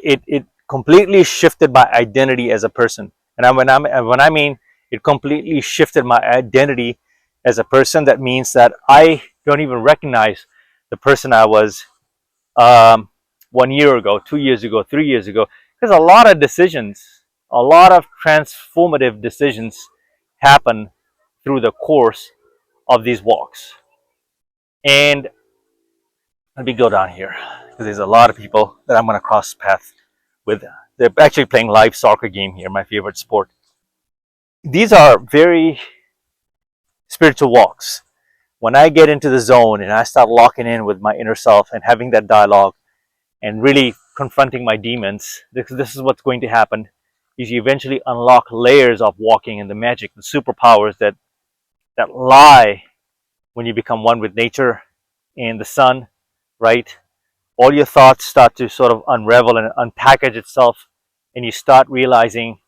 It completely shifted my identity as a person. When I mean it completely shifted my identity as a person, that means that I don't even recognize the person I was, um, 1 year ago, 2 years ago, 3 years ago. Because a lot of decisions, a lot of transformative decisions happen through the course of these walks. And let me go down here because there's a lot of people that I'm going to cross paths with. They're actually playing live soccer game here, my favorite sport. These are very spiritual walks. When I get into the zone and I start locking in with my inner self and having that dialogue and really confronting my demons, this is what's going to happen. Is you eventually unlock layers of walking and the magic, the superpowers that lie when you become one with nature and the sun, right? All your thoughts start to sort of unravel and unpackage itself, and you start realizing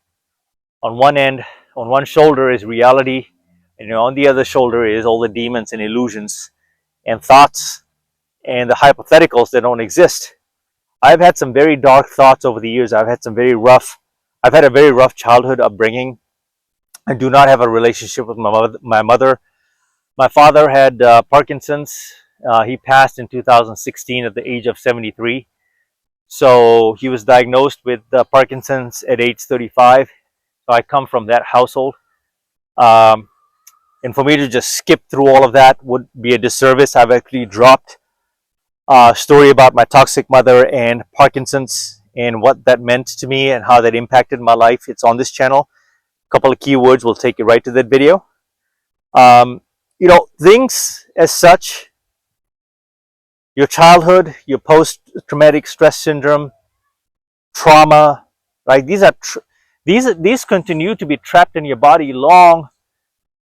on one end, on one shoulder is reality, and on the other shoulder is all the demons and illusions and thoughts and the hypotheticals that don't exist. I've had some very dark thoughts over the years. I've had a very rough childhood upbringing. I do not have a relationship with my mother. My father had Parkinson's. He passed in 2016 at the age of 73. So he was diagnosed with Parkinson's at age 35. So I come from that household. Um, and for me to just skip through all of that would be a disservice. I've actually dropped a story about my toxic mother and Parkinson's and what that meant to me and how that impacted my life. It's on this channel. A couple of keywords will take you right to that video. Um, things as such, your childhood, your post-traumatic stress syndrome, trauma, right? These continue to be trapped in your body long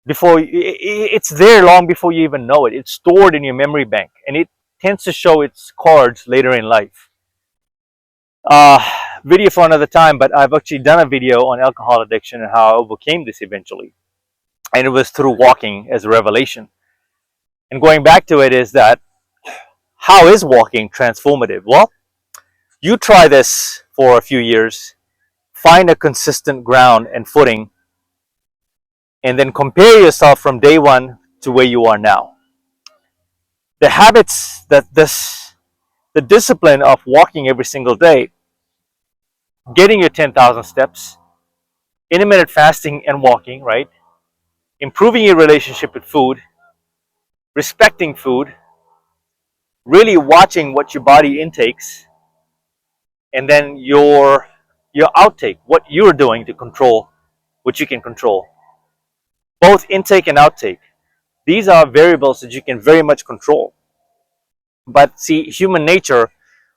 before it's there, long before you even know it. It's stored in your memory bank, and it tends to show its cards later in life. Uh, Video for another time, but I've actually done a video on alcohol addiction and how I overcame this eventually, and it was through walking as a revelation. And going back to it is that, how is walking transformative? Well, you try this for a few years, find a consistent ground and footing, and then compare yourself from day one to where you are now. The habits the discipline of walking every single day, getting your 10,000 steps, intermittent fasting and walking, right? Improving your relationship with food, respecting food, really watching what your body intakes, and then your outtake, what you're doing to control what you can control. Both intake and outtake. These are variables that you can very much control. But see, human nature,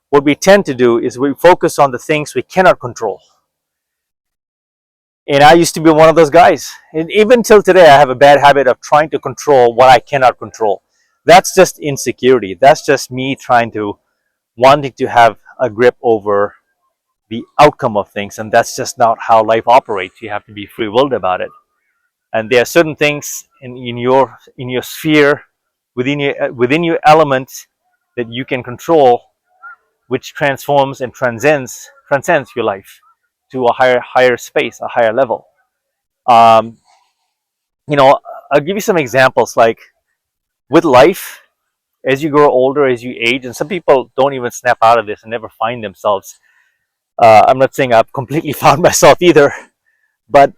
what we tend to do is we focus on the things we cannot control. And I used to be one of those guys. And even till today, I have a bad habit of trying to control what I cannot control. That's just insecurity. That's just me wanting to have a grip over the outcome of things. And that's just not how life operates. You have to be free-willed about it. And there are certain things in your sphere, within your element, that you can control, which transforms and transcends your life to a higher space, a higher level. Um, I'll give you some examples. Like with life, as you grow older, as you age, and some people don't even snap out of this and never find themselves. I'm not saying I've completely found myself either, but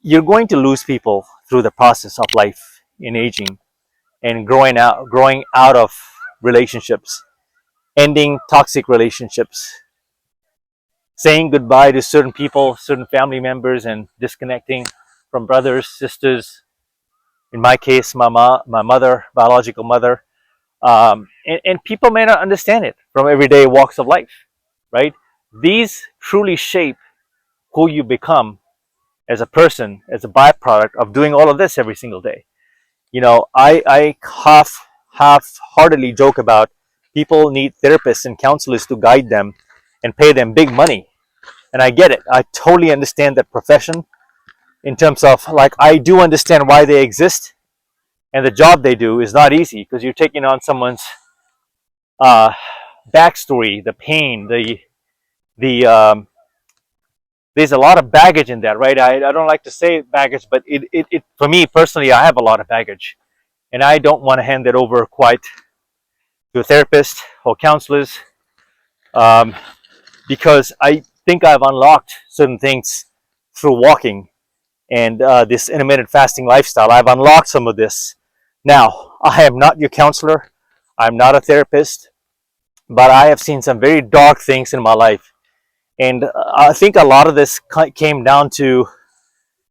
you're going to lose people through the process of life in aging and growing out of relationships, ending toxic relationships, saying goodbye to certain people, certain family members, and disconnecting from brothers, sisters. In my case, my mother, biological mother, and people may not understand it from everyday walks of life, right? These truly shape who you become as a person, as a byproduct of doing all of this every single day. I half-heartedly joke about people need therapists and counselors to guide them and pay them big money. And I get it. I totally understand that profession in terms of, like, I do understand why they exist, and the job they do is not easy because you're taking on someone's uh, backstory, the pain, the there's a lot of baggage in that, right? I don't like to say baggage, but it for me personally, I have a lot of baggage, and I don't want to hand it over quite to a therapist or counselors, um, because I think I've unlocked certain things through walking and this intermittent fasting lifestyle. I've unlocked some of this. Now, I am not your counselor. I'm not a therapist, but I have seen some very dark things in my life. And I think a lot of this came down to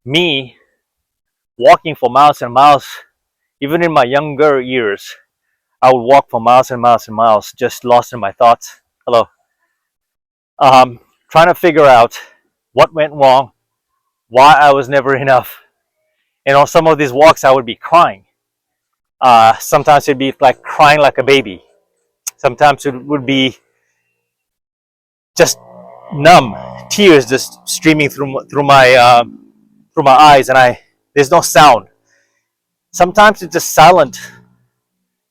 me walking for miles and miles. Even in my younger years, I would walk for miles and miles and miles, just lost in my thoughts. Hello. Trying to figure out what went wrong, why I was never enough. And on some of these walks, I would be crying. Sometimes it'd be like crying like a baby. Sometimes it would be just numb, tears just streaming through my eyes, and there's no sound. Sometimes it's just silent.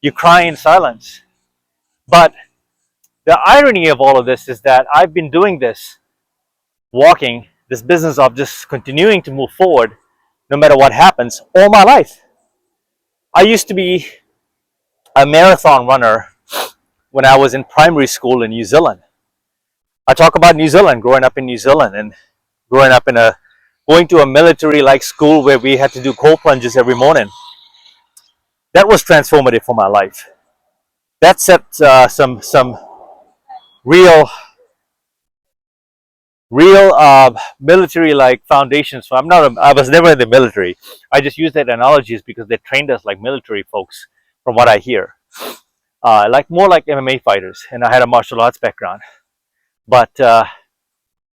You cry in silence. But the irony of all of this is that I've been doing this, walking, this business of just continuing to move forward, no matter what happens, all my life. I used to be a marathon runner when I was in primary school in New Zealand. I talk about New Zealand, growing up in New Zealand, and growing up in a going to a military like school where we had to do cold plunges every morning. That was transformative for my life. That set some real military like foundations. So I was never in the military. I just use that analogies because they trained us like military folks, from what I hear. Like more like MMA fighters, and I had a martial arts background. But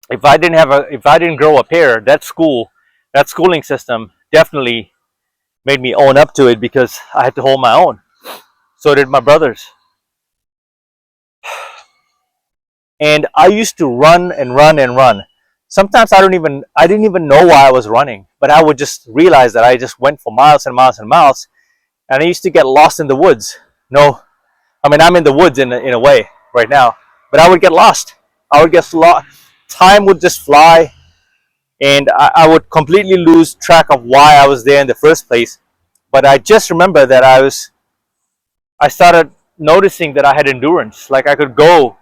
if I didn't grow up here, that schooling system definitely made me own up to it because I had to hold my own. So did my brothers. And I used to run and run and run. Sometimes I didn't even know why I was running, but I would just realize that I just went for miles and miles and miles, and I used to get lost in the woods. No, I mean I'm in the woods in a way right now, but I would get lost. I would get lost. Time would just fly, and I would completely lose track of why I was there in the first place. But I just remember that I started noticing that I had endurance, like I could go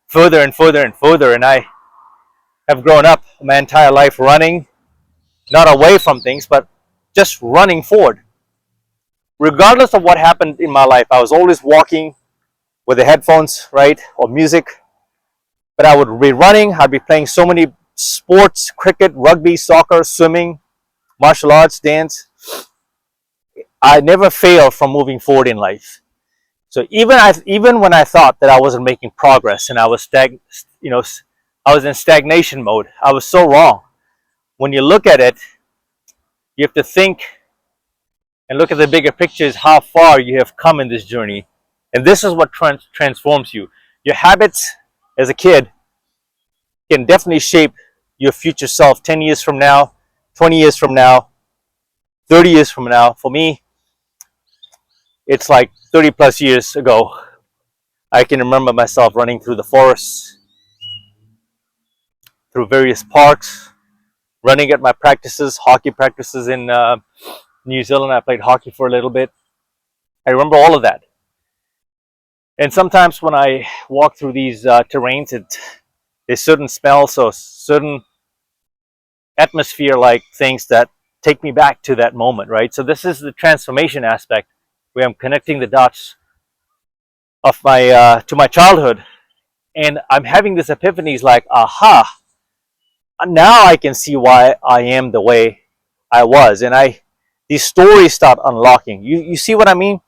further and further and further, and I have grown up my entire life running, not away from things, but just running forward. Regardless of what happened in my life, I was always walking with the headphones, right, or music. But I would be running, I'd be playing so many sports: cricket, rugby, soccer, swimming, martial arts, dance. I never failed from moving forward in life. So even when I thought that I wasn't making progress and I was you know, I was in stagnation mode, I was so wrong. When you look at it, you have to think and look at the bigger pictures, how far you have come in this journey. And this is what transforms you. Your habits as a kid can definitely shape your future self 10 years from now, 20 years from now, 30 years from now. For me, it's like 30 plus years ago. I can remember myself running through the forests, through various parks, running at my practices, hockey practices in New Zealand. I played hockey for a little bit. I remember all of that. And sometimes when I walk through these terrains, there's certain smells or certain atmosphere like things that take me back to that moment, right? So this is the transformation aspect where I'm connecting the dots of my to my childhood, and I'm having this epiphanies like, aha, now I can see why I am the way I was, and these stories start unlocking. You see what I mean?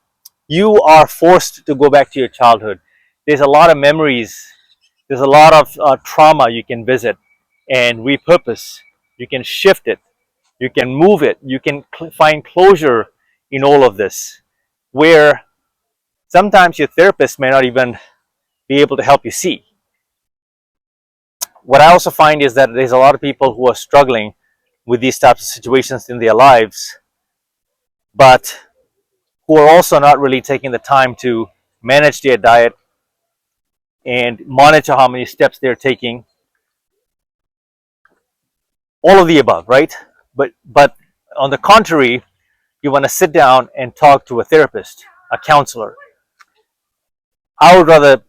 You are forced to go back to your childhood. There's a lot of memories. There's a lot of trauma you can visit and repurpose. You can shift it. You can move it. You can find closure in all of this, where sometimes your therapist may not even be able to help you see. What I also find is that there's a lot of people who are struggling with these types of situations in their lives, but who are also not really taking the time to manage their diet and monitor how many steps they're taking. all of the above, right? But on the contrary, you want to sit down and talk to a therapist, a counselor. I would rather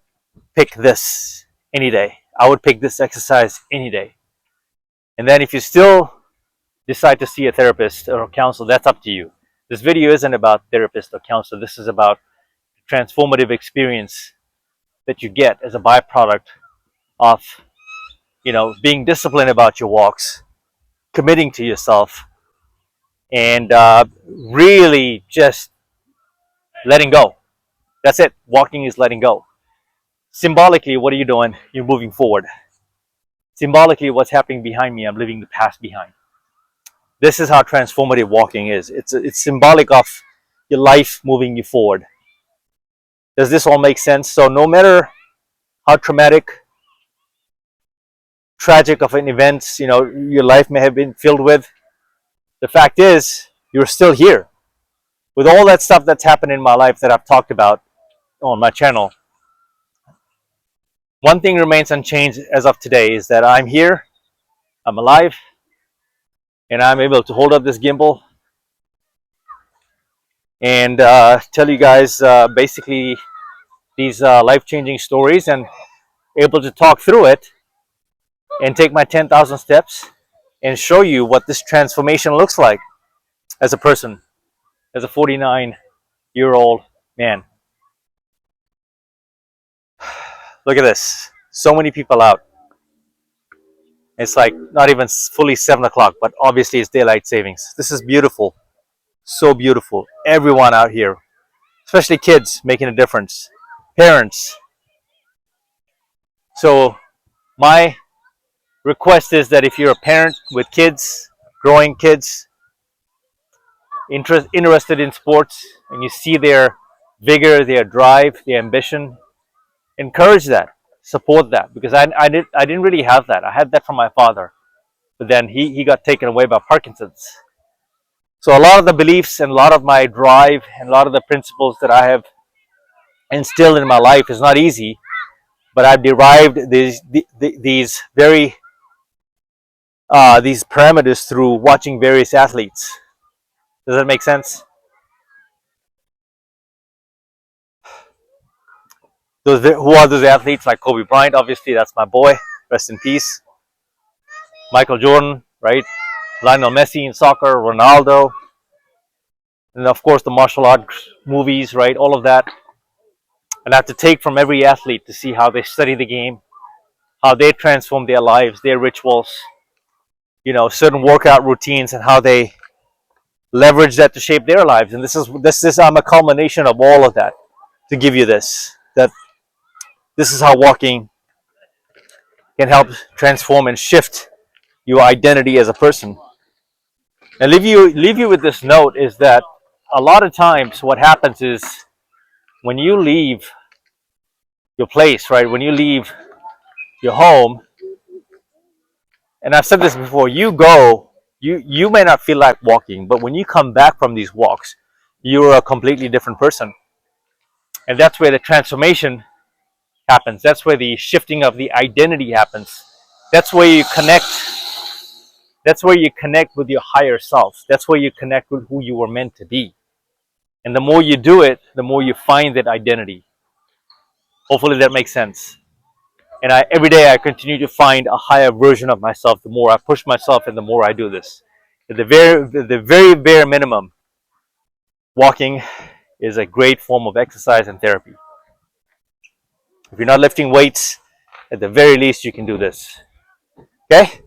pick this any day. I would pick this exercise any day. And then if you still decide to see a therapist or a counselor, that's up to you. This video isn't about therapist or counselor. This is about transformative experience that you get as a byproduct of, being disciplined about your walks, committing to yourself, and really just letting go. That's it. Walking is letting go. Symbolically, what are you doing? You're moving forward. Symbolically, what's happening behind me? I'm leaving the past behind. This is how transformative walking is. It's symbolic of your life moving you forward. Does this all make sense? So no matter how traumatic, tragic of an event, your life may have been filled with, the fact is you're still here. With all that stuff that's happened in my life that I've talked about on my channel, one thing remains unchanged as of today is that I'm here, I'm alive, and I'm able to hold up this gimbal and tell you guys basically these life-changing stories, and able to talk through it and take my 10,000 steps and show you what this transformation looks like as a person, as a 49-year-old man. Look at this. So many people out. It's like not even fully 7 o'clock, but obviously it's daylight savings. This is beautiful. So beautiful. Everyone out here, especially kids, making a difference. Parents. So my request is that if you're a parent with kids, growing kids, interested in sports, and you see their vigor, their drive, their ambition, encourage that, support that, because I didn't really have that. I had that from my father, but then he got taken away by Parkinson's. So a lot of the beliefs and a lot of my drive and a lot of the principles that I have instilled in my life is not easy, but I've derived these very these parameters through watching various athletes. Does that make sense? Who are those athletes? Like Kobe Bryant, obviously, that's my boy. Rest in peace. Michael Jordan, right? Lionel Messi in soccer, Ronaldo, and of course the martial arts movies, right? All of that. And I have to take from every athlete to see how they study the game, how they transform their lives, their rituals, certain workout routines, and how they leverage that to shape their lives. And this is a culmination of all of that to give you this. That this is how walking can help transform and shift your identity as a person. And leave you with this note is that a lot of times what happens is when you leave your place, right? When you leave your home, and I've said this before, you may not feel like walking, but when you come back from these walks, you're a completely different person. And that's where the transformation happens. That's where the shifting of the identity happens. That's where you connect. That's where you connect with your higher self. That's where you connect with who you were meant to be. And the more you do it, the more you find that identity. Hopefully that makes sense. And every day I continue to find a higher version of myself. The more I push myself and the more I do this. At the very bare minimum, walking is a great form of exercise and therapy. If you're not lifting weights, at the very least you can do this. Okay?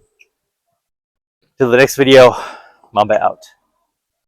Till the next video, Mamba out.